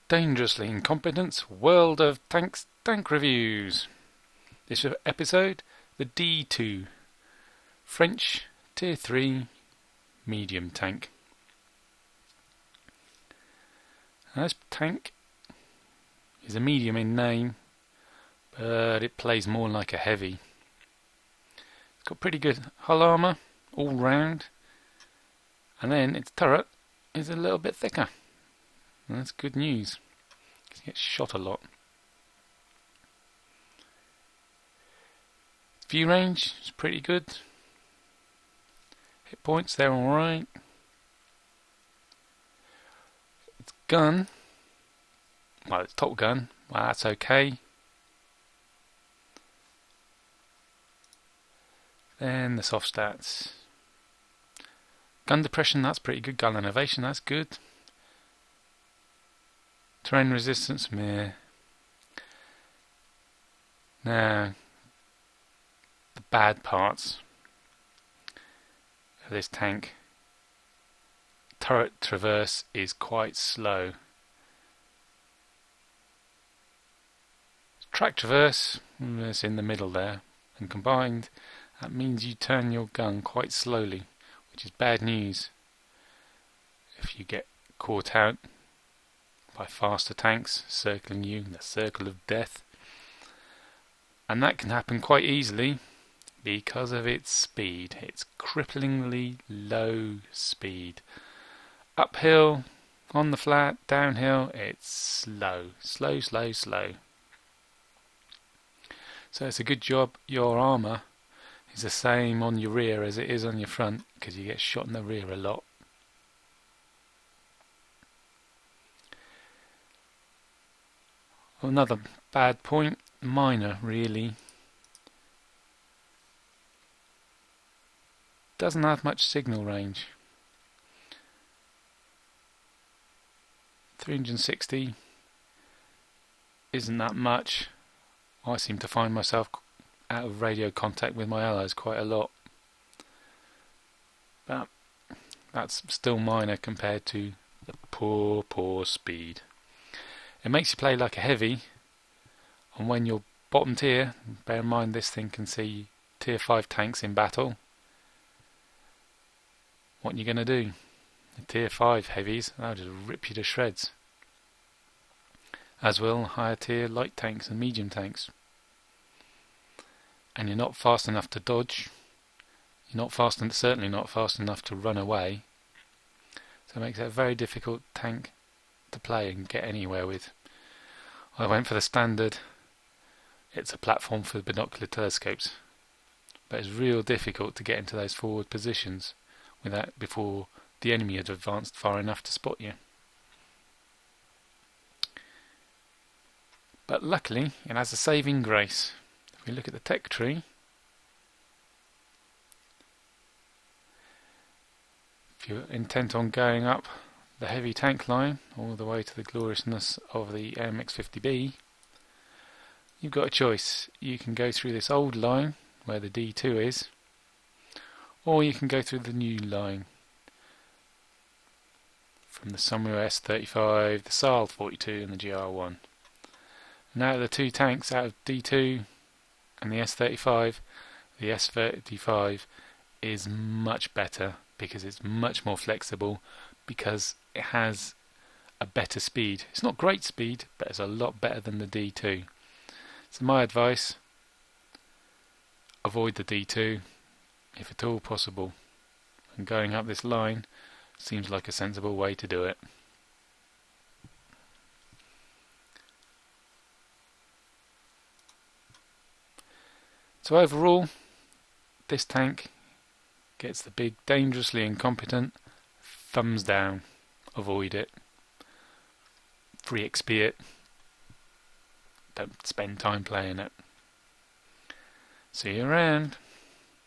Dangerously Incompetent's World of Tanks Tank Reviews. This episode, the D2, French Tier 3 medium tank. Now this tank is a medium in name, but it plays more like a heavy. It's got pretty good hull armour all round, and then its turret is a little bit thicker. And that's good news. It gets shot a lot. View range is pretty good. Hit points, they're alright. Its gun, well, it's top gun, well, that's okay. Then the soft stats. Gun depression, that's pretty good. Gun innovation, that's good. Terrain resistance, meh. Now, the bad parts of this tank. Turret traverse is quite slow. Track traverse is in the middle there, and combined that means you turn your gun quite slowly, which is bad news if you get caught out by faster tanks circling you in the circle of death. And that can happen quite easily because of its speed. It's cripplingly low speed. Uphill, on the flat, downhill, it's slow. Slow. So it's a good job your armour is the same on your rear as it is on your front, because you get shot in the rear a lot. Another bad point, minor really, doesn't have much signal range. 360 isn't that much. I seem to find myself out of radio contact with my allies quite a lot, but that's still minor compared to the poor speed. It makes you play like a heavy, and when you're bottom tier, bear in mind this thing can see tier 5 tanks in battle, what are you going to do? The tier 5 heavies, they'll just rip you to shreds, as will higher tier light tanks and medium tanks. And you're not fast enough to dodge, certainly not fast enough to run away, so it makes it a very difficult tank to play and get anywhere with. I went for the standard. It's a platform for binocular telescopes, but it's real difficult to get into those forward positions without before the enemy had advanced far enough to spot you. But luckily it has a saving grace. If we look at the tech tree, if you're intent on going up the heavy tank line all the way to the gloriousness of the MX-50B, you've got a choice. You can go through this old line where the D2 is, or you can go through the new line from the Sunwheel S35, the SAL 42 and the GR1. Now the two tanks out of D2 and the S35, the S35 is much better because it's much more flexible, because it has a better speed. It's not great speed, but it's a lot better than the D2. So my advice, avoid the D2 if at all possible, and going up this line seems like a sensible way to do it. So overall, this tank gets the big dangerously incompetent thumbs down. Avoid it. Free XP it. Don't spend time playing it. See you around.